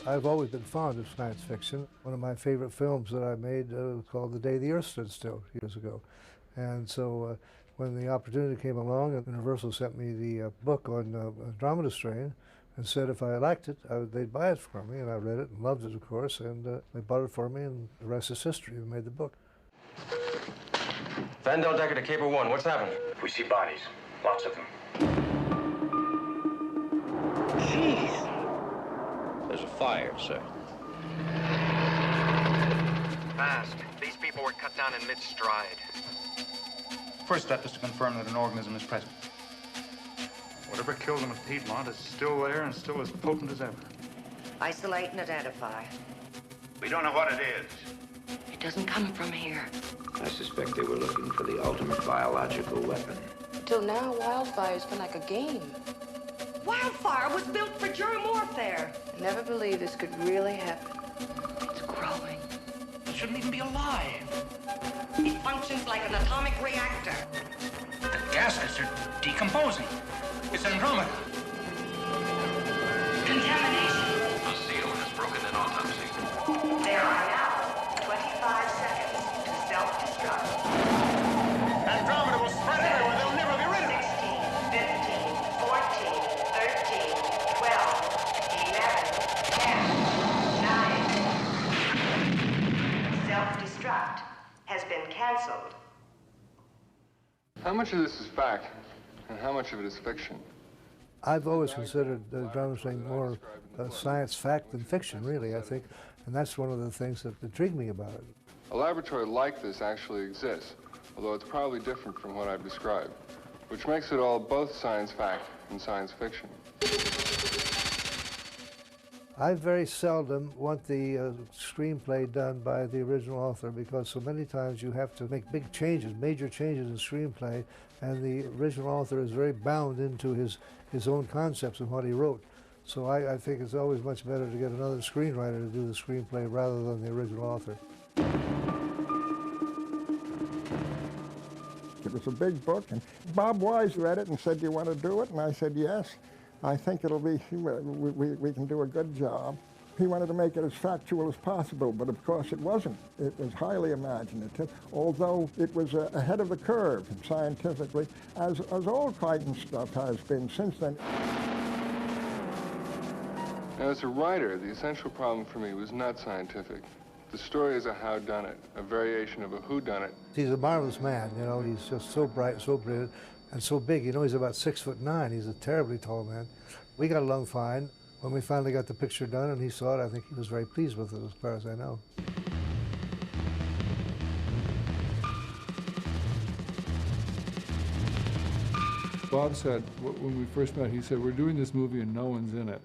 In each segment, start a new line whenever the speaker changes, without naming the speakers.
I've always been fond of science fiction. One of my favorite films that I made was called The Day the Earth Stood Still years ago. And so when the opportunity came along, Universal sent me the book on Andromeda strain and said if I liked it, they'd buy it for me. And I read it and loved it, of course, and they bought it for me, and the rest is history. We made the book.
Vandal Decker to Caper 1, what's happened?
We see bodies, lots of them.
Jeez. There's a fire, sir.
Fast. These people were cut down in mid-stride.
First step is to confirm that an organism is present. Whatever killed them at Piedmont is still there and still as potent as ever.
Isolate and identify.
We don't know what it is.
It doesn't come from here.
I suspect they were looking for the ultimate biological weapon.
Till now, wildfire's been like a game.
Wildfire was built for germ warfare.
I never believed this could really happen.
It's growing.
It shouldn't even be alive.
It functions like an atomic reactor.
The gases are decomposing. It's Andromeda.
Contamination.
A seal has broken in autopsy.
There are now 25 seconds to self-destruct.
Andromeda will spread everywhere. They'll never get rid of it.
16, 15, 14, 13, 12, 11, 10, 9. Self-destruct has been canceled.
How much of this is fact, and how much of it is fiction?
I've always considered Andromeda strain more science fact than fiction, really, I think. And that's one of the things that intrigued me about it.
A laboratory like this actually exists, although it's probably different from what I've described, which makes it all both science fact and science fiction.
I very seldom want the screenplay done by the original author because so many times you have to make big changes, major changes in screenplay, and the original author is very bound into his own concepts and what he wrote. So I think it's always much better to get another screenwriter to do the screenplay rather than the original author.
It was a big book, and Bob Wise read it and said, "Do you want to do it?" And I said, "Yes. I think it'll be, we can do a good job." He wanted to make it as factual as possible, but of course it wasn't. It was highly imaginative, although it was ahead of the curve scientifically, as all Crichton stuff has been since then.
Now, as a writer, the essential problem for me was not scientific. The story is a howdunit, a variation of a whodunit.
He's a marvelous man, you know, he's just so bright, so brilliant, and so big. You know, he's about 6'9". He's a terribly tall man. We got along fine. When we finally got the picture done and he saw it, I think he was very pleased with it, as far as I know.
Bob said, when we first met, he said, "We're doing this movie and no one's in it."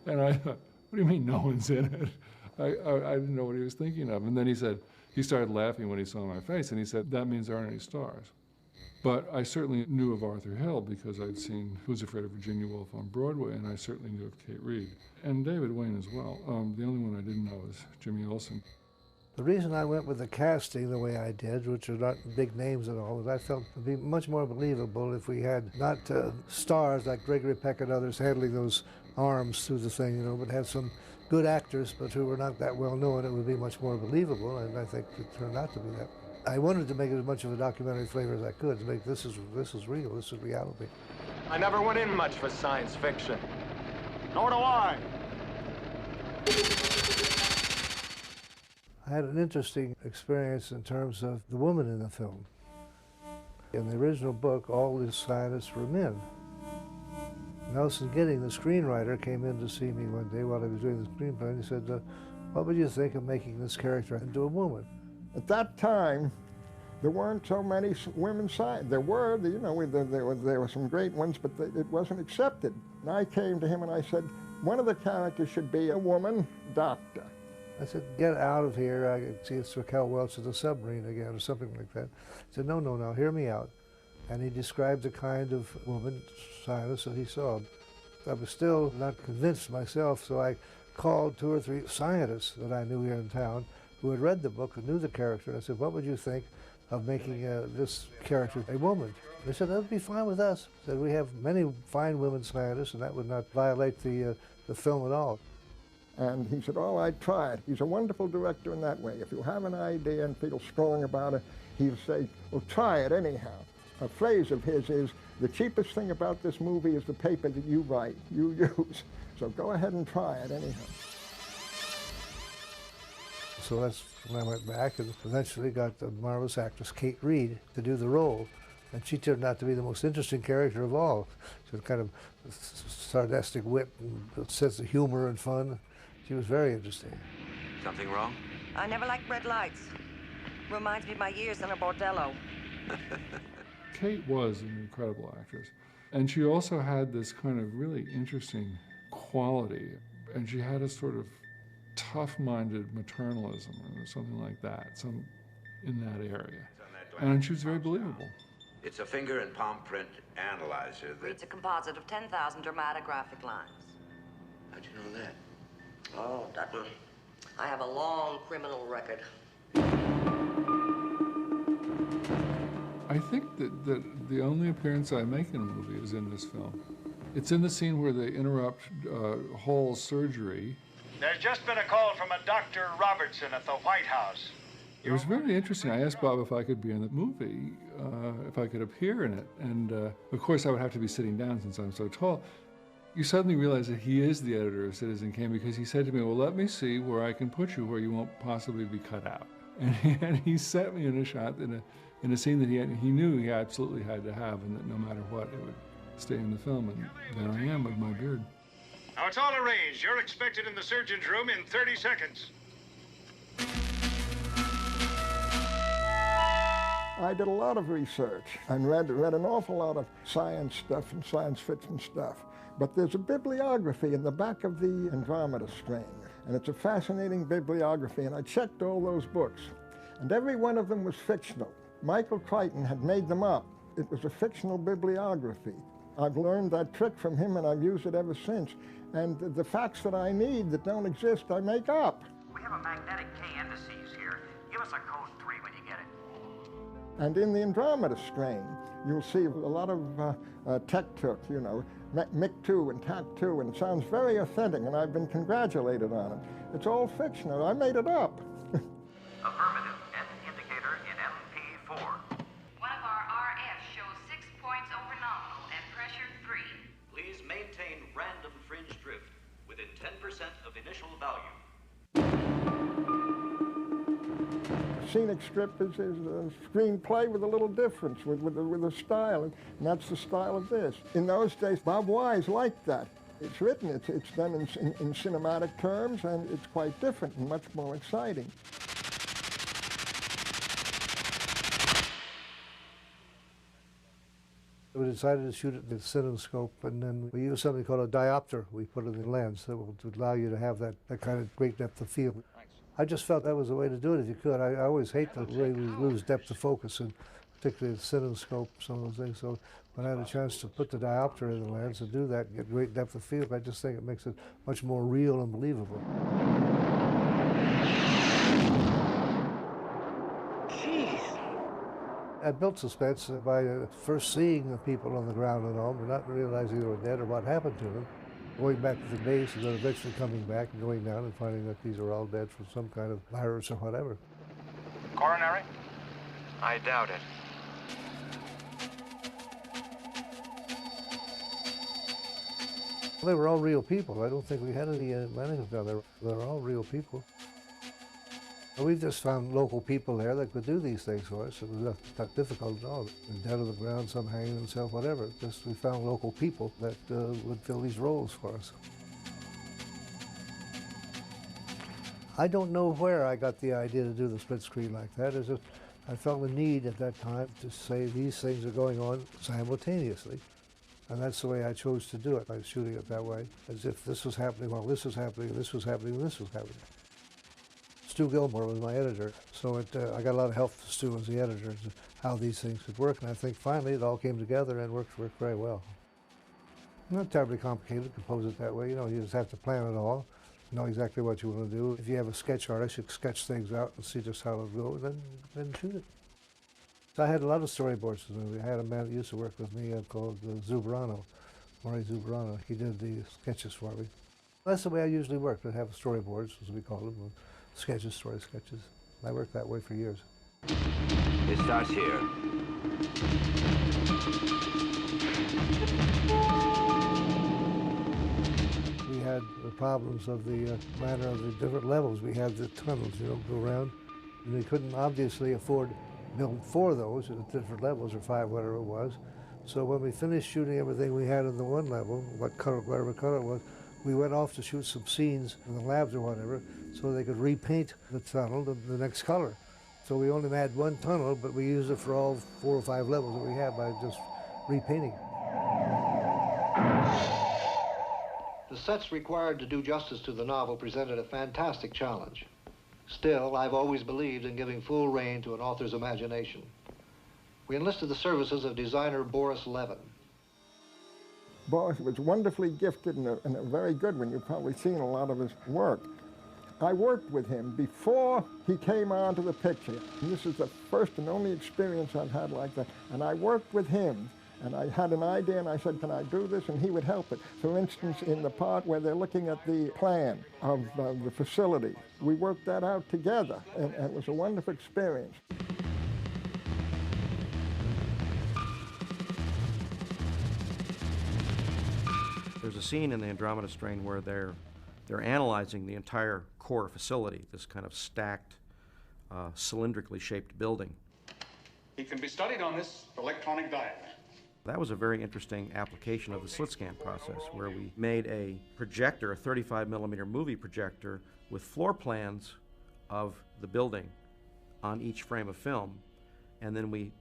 And I thought, what do you mean no one's in it? I didn't know what he was thinking of. And then he said, he started laughing when he saw my face, and he said, "That means there aren't any stars." But I certainly knew of Arthur Hill because I'd seen Who's Afraid of Virginia Woolf on Broadway, and I certainly knew of Kate Reid. And David Wayne as well. The only one I didn't know was Jimmy Olsen.
The reason I went with the casting the way I did, which are not big names at all, is I felt it would be much more believable if we had not stars like Gregory Peck and others handling those arms through the thing, you know, but had some good actors, but who were not that well known. It would be much more believable, and I think it turned out to be that. I wanted to make it as much of a documentary flavor as I could, to make this is real, this is reality.
I never went in much for science fiction.
Nor do I.
I had an interesting experience in terms of the woman in the film. In the original book, all the scientists were men. Nelson Gidding, the screenwriter, came in to see me one day while I was doing the screenplay, and he said, "What would you think of making this character into a woman?"
At that time, there weren't so many women scientists. There were, you know, there were some great ones, but it wasn't accepted. And I came to him and I said, one of the characters should be a woman doctor.
I said, "Get out of here. I could see it's Raquel Welch in the submarine again," or something like that. He said, no, hear me out. And he described the kind of woman scientist that he saw. I was still not convinced myself, so I called 2 or 3 scientists that I knew here in town who had read the book and knew the character. And I said, "What would you think of making this character a woman. They said, that would be fine with us. Said, we have many fine women scientists, and that would not violate the film at all.
And he said, oh, I'd try it. He's a wonderful director in that way. If you have an idea and feel strong about it, he'll say, well, try it anyhow. A phrase of his is, the cheapest thing about this movie is the paper that you write, you use. So go ahead and try it anyhow.
So that's when I went back and eventually got the marvelous actress Kate Reed to do the role. And she turned out to be the most interesting character of all. She had kind of sarcastic wit and a sense of humor and fun. She was very interesting.
Something wrong?
I never liked red lights. Reminds me of my years in a bordello.
Kate was an incredible actress. And she also had this kind of really interesting quality. And she had a sort of tough-minded maternalism or something like that, some in that area. And she was very believable.
It's a finger and palm print analyzer that...
It's a composite of 10,000 dermatographic lines.
How'd you know that?
Oh, that one. I have a long criminal record.
I think that the only appearance I make in a movie is in this film. It's in the scene where they interrupt Hall's surgery.
There's just been a call from a Dr. Robertson at the White House.
It was very interesting. I asked Bob if I could be in the movie, if I could appear in it. And of course, I would have to be sitting down since I'm so tall. You suddenly realize that he is the editor of Citizen Kane because he said to me, well, let me see where I can put you where you won't possibly be cut out. And he set me in a shot in a scene that he knew he absolutely had to have, and that no matter what, it would stay in the film. And there I am with my beard.
Now, it's all arranged. You're expected in the surgeon's room in 30 seconds.
I did a lot of research and read an awful lot of science stuff and science fiction stuff. But there's a bibliography in the back of the Andromeda screen, and it's a fascinating bibliography, and I checked all those books, and every one of them was fictional. Michael Crichton had made them up. It was a fictional bibliography. I've learned that trick from him, and I've used it ever since. And the facts that I need that don't exist, I make up.
We have a magnetic K indices here. Give us a code 3 when you get it.
And in the Andromeda screen, you'll see a lot of tech-tuk, you know, MiG-2 and TAC-2, and it sounds very authentic, and I've been congratulated on it. It's all fictional. I made it up.
Affirmative. End indicator in MP4.
One of our RFs shows 6 points over nominal and pressure 3.
Please maintain random fringe drift within 10% of initial value.
Scenic strip is a screenplay with a little difference, with a style, and that's the style of this. In those days, Bob Wise liked that. It's written, it's done in cinematic terms, and it's quite different and much more exciting.
We decided to shoot it in the cinescope, and then we used something called a diopter. We put it in the lens that would allow you to have that kind of great depth of field. I just felt that was the way to do it if you could. I always hate the way we lose depth of focus, and particularly the cinescope, some of those things. So when I had a chance to put the diopter in the lens and do that and get great depth of field, I just think it makes it much more real and believable. I built suspense by first seeing the people on the ground and all, but not realizing they were dead or what happened to them. Going back to the base and then eventually coming back and going down and finding that these are all dead from some kind of virus or whatever.
Coronary?
I doubt it.
They were all real people. I don't think we had any medical down there. They were all real people. We just found local people there that could do these things for us. It was not difficult at all. Dead on the ground, some hanging themselves, whatever. Just we found local people that would fill these roles for us. I don't know where I got the idea to do the split screen like that. It's just, I felt the need at that time to say these things are going on simultaneously. And that's the way I chose to do it. I was shooting it that way, as if this was happening while this was happening, and this was happening, and this was happening. Stu Gilmore was my editor, so I got a lot of help from Stu as the editor to how these things could work, and I think finally it all came together and worked very well. Not terribly complicated to compose it that way. You know, you just have to plan it all, know exactly what you want to do. If you have a sketch artist, you sketch things out and see just how it'll go, and then shoot it. So I had a lot of storyboards for the movie. I had a man that used to work with me called Zubrano, Maury Zubrano. He did the sketches for me. That's the way I usually work. I have storyboards, as we call them, sketches, story sketches. I worked that way for years.
It starts here.
We had the problems of the matter of the different levels. We had the tunnels, go around. And we couldn't obviously afford to build 4 of those at different levels, or 5, whatever it was. So when we finished shooting everything we had in the one level, whatever color it was, we went off to shoot some scenes in the labs or whatever, so they could repaint the tunnel to the next color. So we only had 1 tunnel, but we used it for all 4 or 5 levels that we had by just repainting.
The sets required to do justice to the novel presented a fantastic challenge. Still, I've always believed in giving full rein to an author's imagination. We enlisted the services of designer Boris Levin.
Boris was wonderfully gifted and a very good one. You've probably seen a lot of his work. I worked with him before he came onto the picture. And this is the first and only experience I've had like that. And I worked with him, and I had an idea, and I said, can I do this? And he would help it. For instance, in the part where they're looking at the plan of the facility, we worked that out together, and it was a wonderful experience.
There's a scene in the Andromeda strain where they're analyzing the entire core facility, this kind of stacked, cylindrically shaped building.
He can be studied on this electronic diagram.
That was a very interesting application of the slit scan process, where we made a projector, a 35mm movie projector, with floor plans of the building on each frame of film, and then we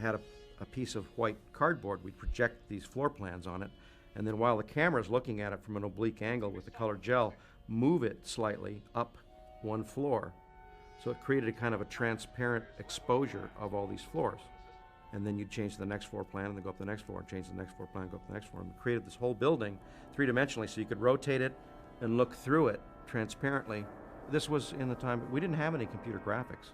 had a piece of white cardboard. We'd project these floor plans on it, and then while the camera's looking at it from an oblique angle with the colored gel, move it slightly up 1 floor. So it created a kind of a transparent exposure of all these floors. And then you'd change to the next floor plan and then go up the next floor and change to the next floor plan and go up the next floor. And we created this whole building 3-dimensionally so you could rotate it and look through it transparently. This was in the time, we didn't have any computer graphics.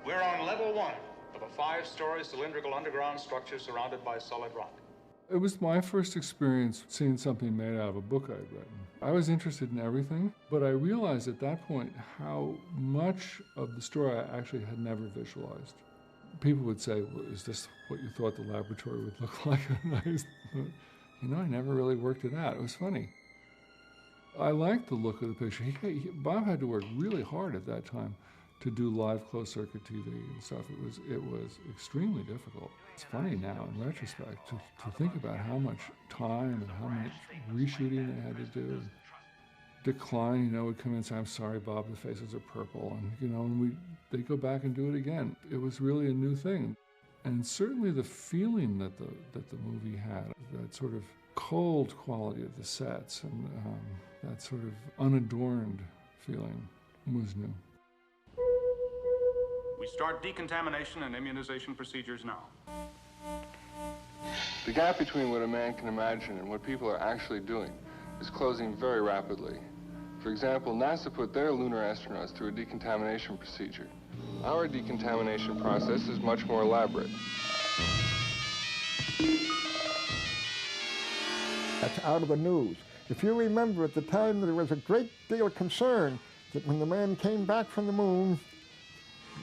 We're on level 1 of a 5-story cylindrical underground structure surrounded by solid rock.
It was my first experience seeing something made out of a book I'd written. I was interested in everything, but I realized at that point how much of the story I actually had never visualized. People would say, well, is this what you thought the laboratory would look like? And I never really worked it out. It was funny. I liked the look of the picture. Bob had to work really hard at that time to do live closed-circuit TV and stuff. It was extremely difficult. It's funny now, in retrospect, to think about how much time and how much reshooting they had to do. Decline, would come in and say, I'm sorry, Bob, the faces are purple. And, they'd go back and do it again. It was really a new thing. And certainly the feeling that the movie had, that sort of cold quality of the sets and that sort of unadorned feeling was new.
We start decontamination and immunization procedures now.
The gap between what a man can imagine and what people are actually doing is closing very rapidly. For example, NASA put their lunar astronauts through a decontamination procedure. Our decontamination process is much more elaborate.
That's out of the news. If you remember, at the time, there was a great deal of concern that when the man came back from the moon,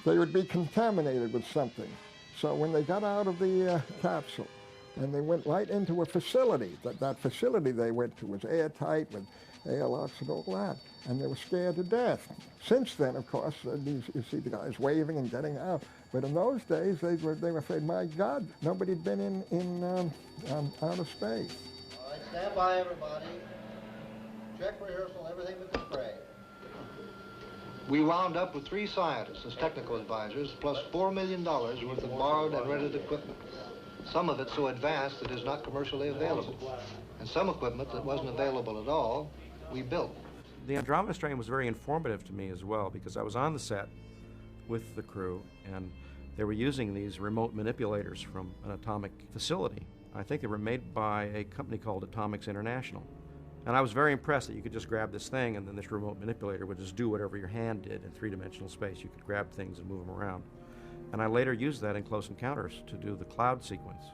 they would be contaminated with something. So when they got out of the capsule, and they went right into a facility, that facility they went to was airtight with airlocks and all that, and they were scared to death. Since then, of course, you see the guys waving and getting out. But in those days, they were afraid, my God, nobody had been in outer space.
All right, stand by, everybody. Check rehearsal, everything but the spray. We wound up with 3 scientists as technical advisors, plus $4 million worth of borrowed and rented equipment. Some of it so advanced it is not commercially available. And some equipment that wasn't available at all, we built.
The Andromeda strain was very informative to me as well, because I was on the set with the crew, and they were using these remote manipulators from an atomic facility. I think they were made by a company called Atomics International. And I was very impressed that you could just grab this thing and then this remote manipulator would just do whatever your hand did in 3-dimensional space. You could grab things and move them around. And I later used that in Close Encounters to do the cloud sequence,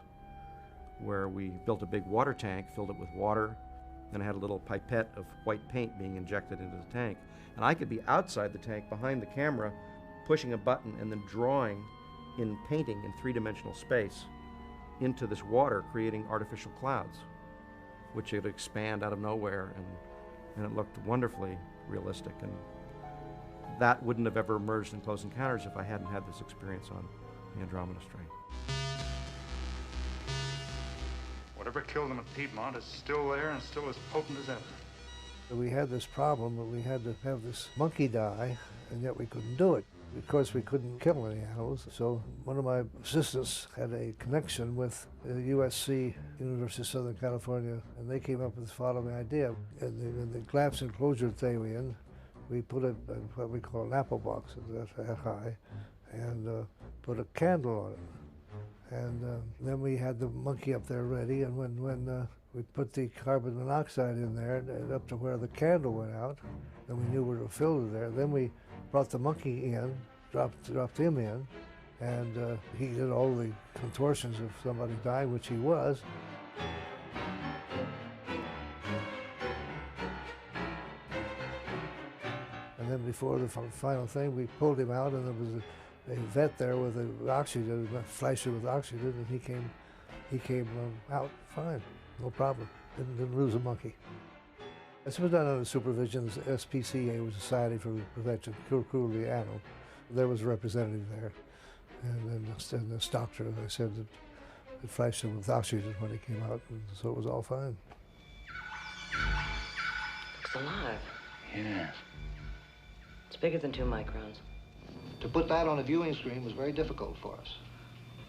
where we built a big water tank, filled it with water, and had a little pipette of white paint being injected into the tank. And I could be outside the tank behind the camera, pushing a button and then drawing in painting in three-dimensional space into this water, creating artificial clouds, which would expand out of nowhere, and it looked wonderfully realistic. And that wouldn't have ever emerged in Close Encounters if I hadn't had this experience on the Andromeda strain.
Whatever killed them at Piedmont is still there and still as potent as ever.
We had this problem that we had to have this monkey die, and yet we couldn't do it. Of course, we couldn't kill any animals, so one of my assistants had a connection with USC, University of Southern California, and they came up with the following idea. In the glass enclosure that they were in, we put what we call an apple box that high, and put a candle on it. And then we had the monkey up there ready, and when we put the carbon monoxide in there, and up to where the candle went out, and we knew we were filled there. Then we brought the monkey in, dropped him in, and he did all the contortions of somebody dying, which he was. And then before the final thing, we pulled him out, and there was a vet there with the oxygen, flashed with oxygen, and he came out fine, no problem. Didn't lose a monkey. This was done under supervision of the SPCA, was Society for the Prevention of Cruelty to Animals. There was a representative there, and then this doctor, as I said, it flashed him with oxygen when he came out, and so it was all fine.
Looks alive.
Yes.
It's bigger than 2 microns.
To put that on a viewing screen was very difficult for us.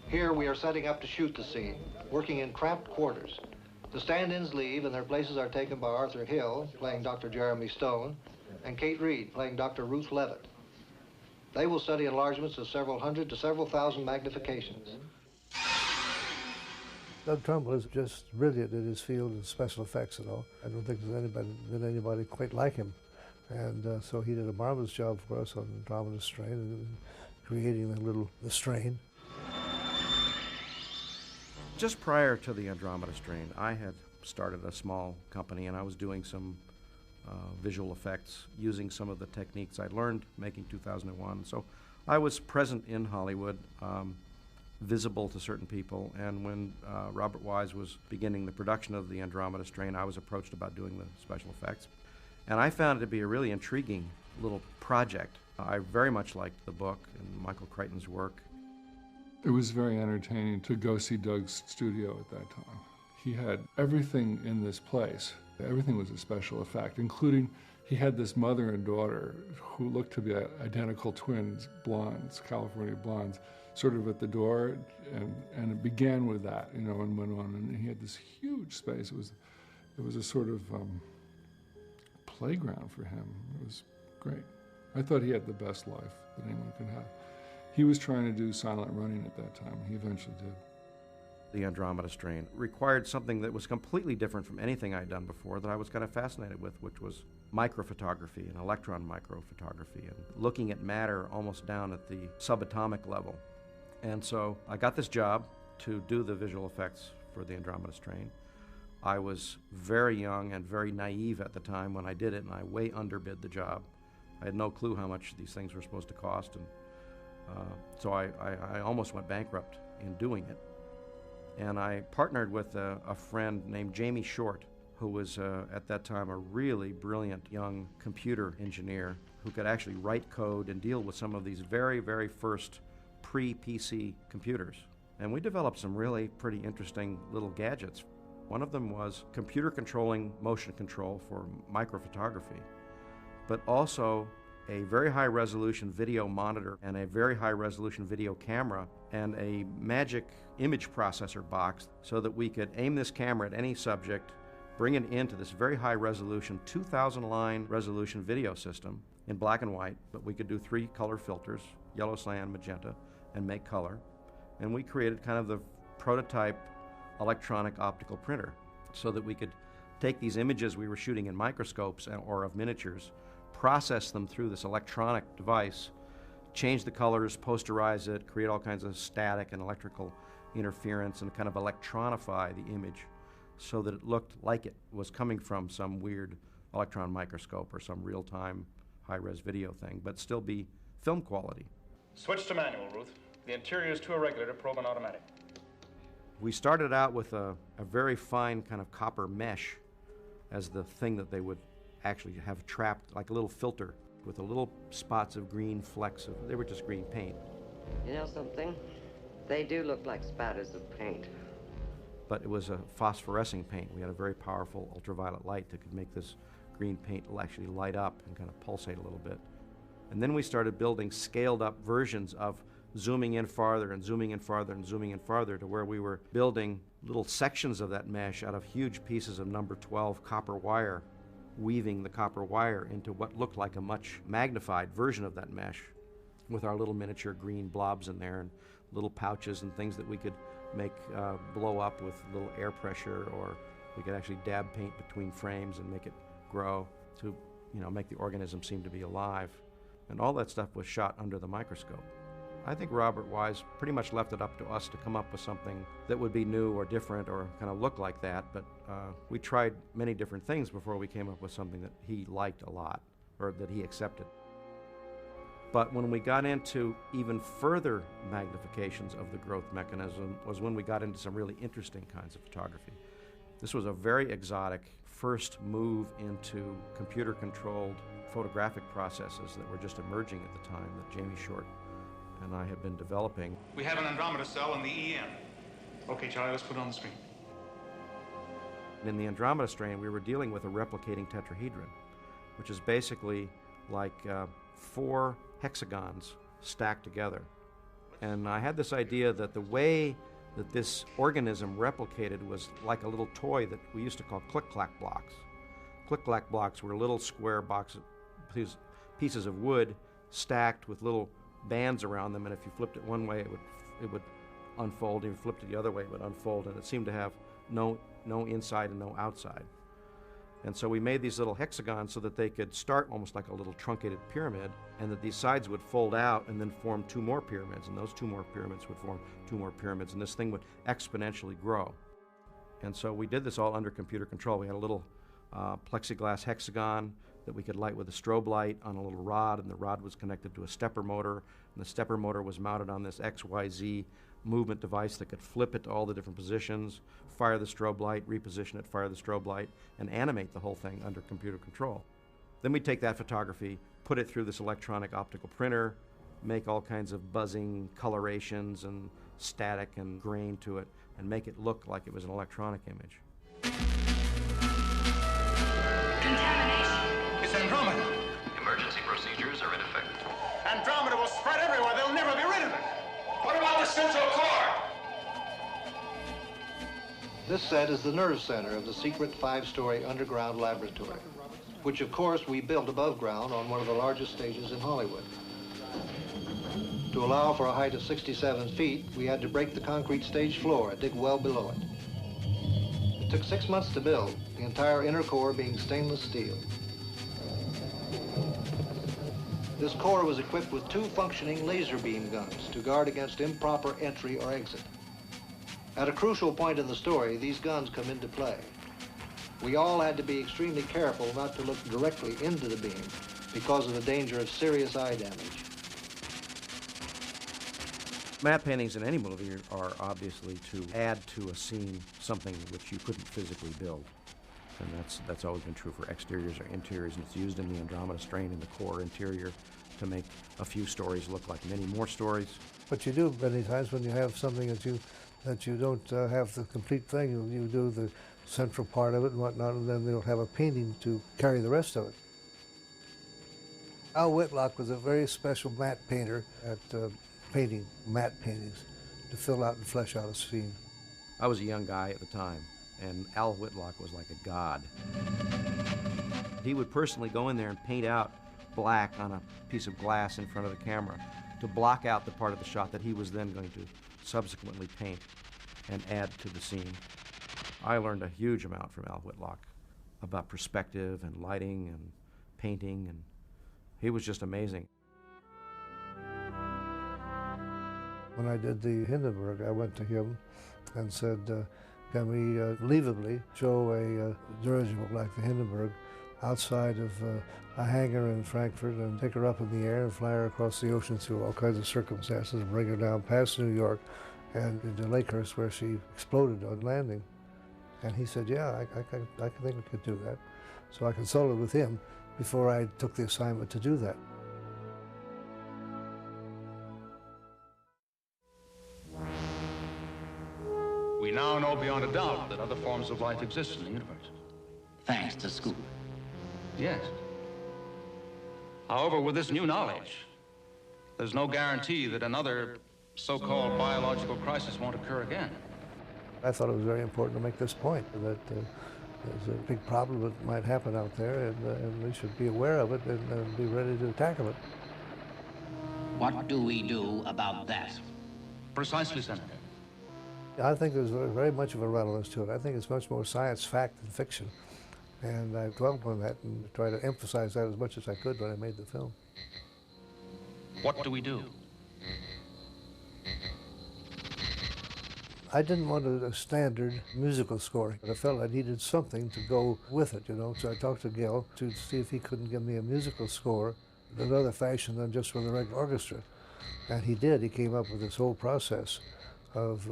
Here we are setting up to shoot the scene, working in cramped quarters. The stand-ins leave, and their places are taken by Arthur Hill, playing Dr. Jeremy Stone, and Kate Reed, playing Dr. Ruth Levitt. They will study enlargements of several hundred to several thousand magnifications.
Doug Trumbull is just brilliant in his field of special effects and all. I don't think there's anybody quite like him. And so he did a marvelous job for us on Andromeda strain and creating the strain.
Just prior to the Andromeda strain, I had started a small company, and I was doing some visual effects using some of the techniques I'd learned making 2001. So I was present in Hollywood, visible to certain people, and when Robert Wise was beginning the production of the Andromeda strain, I was approached about doing the special effects. And I found it to be a really intriguing little project. I very much liked the book and Michael Crichton's work.
It was very entertaining to go see Doug's studio at that time. He had everything in this place. Everything was a special effect, including he had this mother and daughter who looked to be identical twins, blondes, California blondes, sort of at the door, and it began with that, and went on. And he had this huge space. It was a sort of playground for him. It was great. I thought he had the best life that anyone could have. He was trying to do silent running at that time. He eventually did.
The Andromeda strain required something that was completely different from anything I'd done before that I was kind of fascinated with, which was microphotography and electron microphotography and looking at matter almost down at the subatomic level. And so I got this job to do the visual effects for the Andromeda strain. I was very young and very naive at the time when I did it, and I way underbid the job. I had no clue how much these things were supposed to cost, and so I almost went bankrupt in doing it. And I partnered with a friend named Jamie Short, who was at that time a really brilliant young computer engineer who could actually write code and deal with some of these very, very first pre-PC computers. And we developed some really pretty interesting little gadgets. One of them was computer controlling motion control for microphotography, but also a very high resolution video monitor and a very high resolution video camera and a magic image processor box so that we could aim this camera at any subject, bring it into this very high resolution 2,000 line resolution video system in black and white, but we could do 3 color filters, yellow, cyan, magenta, and make color. And we created kind of the prototype electronic optical printer so that we could take these images we were shooting in microscopes or of miniatures, process them through this electronic device, change the colors, posterize it, create all kinds of static and electrical interference, and kind of electronify the image so that it looked like it was coming from some weird electron microscope or some real-time high-res video thing, but still be film quality.
Switch to manual, Ruth. The interior is to a regulator, probe and automatic.
We started out with a very fine kind of copper mesh as the thing that they would actually have trapped, like a little filter with a little spots of green flecks of, they were just green paint.
You know something? They do look like spatters of paint.
But it was a phosphorescing paint. We had a very powerful ultraviolet light that could make this green paint actually light up and kind of pulsate a little bit. And then we started building scaled up versions of zooming in farther and zooming in farther and zooming in farther to where we were building little sections of that mesh out of huge pieces of number 12 copper wire, weaving the copper wire into what looked like a much magnified version of that mesh with our little miniature green blobs in there and little pouches and things that we could make blow up with little air pressure, or we could actually dab paint between frames and make it grow to, you know, make the organism seem to be alive. And all that stuff was shot under the microscope. I think Robert Wise pretty much left it up to us to come up with something that would be new or different or kind of look like that, but we tried many different things before we came up with something that he liked a lot, or that he accepted. But when we got into even further magnifications of the growth mechanism was when we got into some really interesting kinds of photography. This was a very exotic first move into computer-controlled photographic processes that were just emerging at the time that Jamie Short and I had been developing.
We have an Andromeda cell in the EM. Okay, Charlie, let's put it on the screen.
In the Andromeda strain, we were dealing with a replicating tetrahedron, which is basically like 4 hexagons stacked together. And I had this idea that the way that this organism replicated was like a little toy that we used to call click-clack blocks. Click-clack blocks were little square boxes, pieces of wood stacked with little bands around them, and if you flipped it one way, it would unfold. If you flipped it the other way, it would unfold, and it seemed to have no inside and no outside. And so we made these little hexagons so that they could start almost like a little truncated pyramid, and that these sides would fold out and then form 2 more pyramids, and those 2 more pyramids would form 2 more pyramids, and this thing would exponentially grow. And so we did this all under computer control. We had a little plexiglass hexagon that we could light with a strobe light on a little rod, and the rod was connected to a stepper motor, and the stepper motor was mounted on this XYZ movement device that could flip it to all the different positions, fire the strobe light, reposition it, fire the strobe light, and animate the whole thing under computer control. Then we'd take that photography, put it through this electronic optical printer, make all kinds of buzzing colorations and static and grain to it, and make it look like it was an electronic image.
Contamination.
It's Andromeda.
Emergency procedures are in effect.
Andromeda will spread everywhere. They'll never be rid of it.
What about the central core?
This set is the nerve center of the secret 5-story underground laboratory, which of course we built above ground on one of the largest stages in Hollywood. To allow for a height of 67 feet, we had to break the concrete stage floor and dig well below it. It took 6 months to build, the entire inner core being stainless steel. This core was equipped with 2 functioning laser beam guns to guard against improper entry or exit. At a crucial point in the story, these guns come into play. We all had to be extremely careful not to look directly into the beam because of the danger of serious eye damage.
Matte paintings in any movie are obviously to add to a scene something which you couldn't physically build. And that's always been true for exteriors or interiors, and it's used in the Andromeda strain in the core interior to make a few stories look like many more stories.
But you do many times when you have something that you don't have the complete thing, you do the central part of it and whatnot, and then they'll have a painting to carry the rest of it. Al Whitlock was a very special matte painter at painting matte paintings to fill out and flesh out a scene.
I was a young guy at the time, and Al Whitlock was like a god. He would personally go in there and paint out black on a piece of glass in front of the camera to block out the part of the shot that he was then going to subsequently paint and add to the scene. I learned a huge amount from Al Whitlock about perspective and lighting and painting, and he was just amazing.
When I did the Hindenburg, I went to him and said, can we believably show a dirigible like the Hindenburg outside of a hangar in Frankfurt and take her up in the air and fly her across the ocean through all kinds of circumstances and bring her down past New York and into Lakehurst where she exploded on landing. And he said, yeah, I think we could do that. So I consulted with him before I took the assignment to do that.
We now know beyond a doubt that other forms of life exist in the universe.
Thanks to Scoop.
Yes. However, with this new knowledge, there's no guarantee that another so-called biological crisis won't occur again.
I thought it was very important to make this point, that there's a big problem that might happen out there, and we should be aware of it and be ready to tackle it.
What do we do about that?
Precisely, Senator.
I think there's very much of a relevance to it. I think it's much more science fact than fiction. And I dwelt on that and tried to emphasize that as much as I could when I made the film.
What do we do?
I didn't want a standard musical score. I felt I needed something to go with it, you know. So I talked to Gil to see if he couldn't give me a musical score in another fashion than just with a regular orchestra. And he did. He came up with this whole process of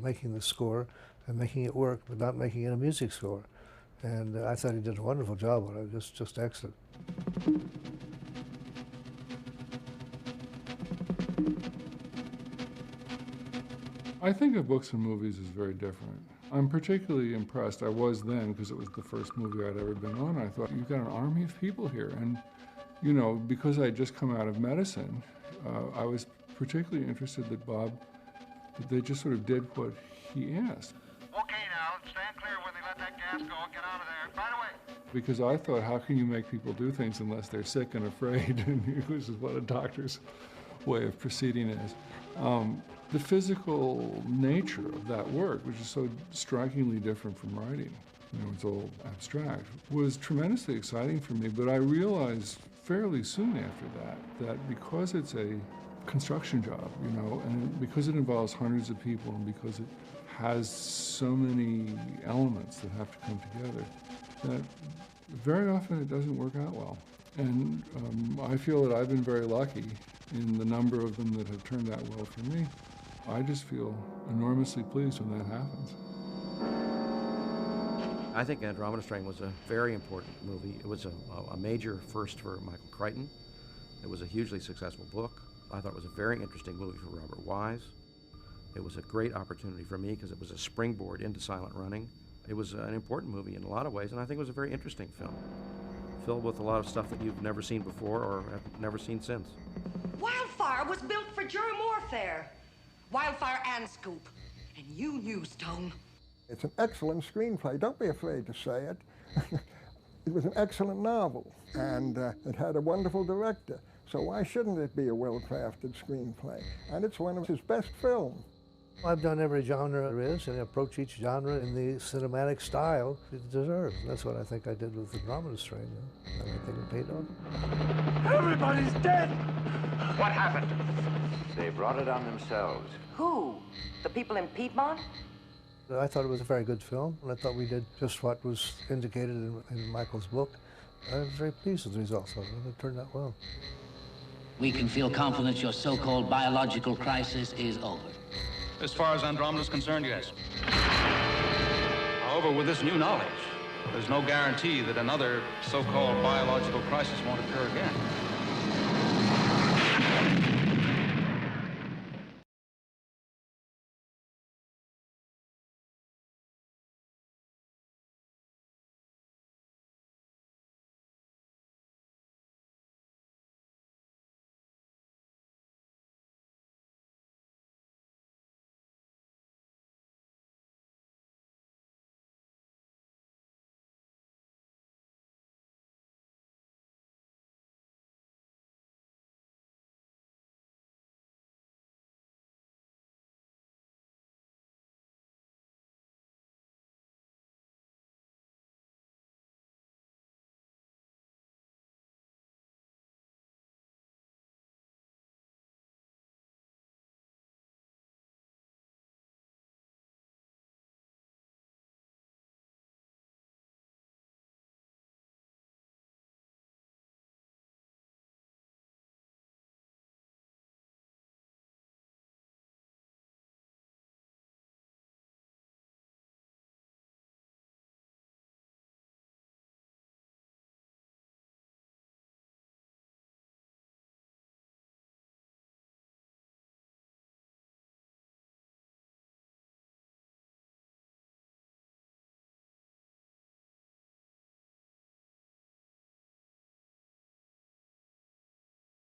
making the score and making it work, but not making it a music score. And I thought he did a wonderful job on it, just excellent.
I think of books and movies as very different. I'm particularly impressed, I was then, because it was the first movie I'd ever been on. I thought, you've got an army of people here. And, you know, because I'd just come out of medicine, I was particularly interested that they just sort of did what he asked.
Okay, now, stand clear when they let that gas go. Get out of there. Right away.
Because I thought, how can you make people do things unless they're sick and afraid? Which is what a doctor's way of proceeding is. The physical nature of that work, which is so strikingly different from writing, you know, it's all abstract, was tremendously exciting for me. But I realized fairly soon after that because it's a construction job, you know, and because it involves hundreds of people and because it has so many elements that have to come together, that very often it doesn't work out well. And I feel that I've been very lucky in the number of them that have turned out well for me. I just feel enormously pleased when that happens.
I think Andromeda Strain was a very important movie. It was a major first for Michael Crichton. It was a hugely successful book. I thought it was a very interesting movie for Robert Wise. It was a great opportunity for me because it was a springboard into silent running. It was an important movie in a lot of ways, and I think it was a very interesting film, filled with a lot of stuff that you've never seen before or have never seen since.
Wildfire was built for germ warfare. Wildfire and Scoop. And you knew, Stone.
It's an excellent screenplay. Don't be afraid to say it. It was an excellent novel, and it had a wonderful director. So why shouldn't it be a well-crafted screenplay? And it's one of his best films.
I've done every genre there is and approach each genre in the cinematic style it deserves. And that's what I think I did with Andromeda Strain. And I think it paid off.
Everybody's dead!
What happened? They brought it on themselves.
Who? The people in Piedmont?
I thought it was a very good film, and I thought we did just what was indicated in Michael's book. I was very pleased with the results of it. It turned out well.
We can feel confident your so-called biological crisis is over.
As far as Andromeda's concerned, yes. However, with this new knowledge, there's no guarantee that another so-called biological crisis won't occur again.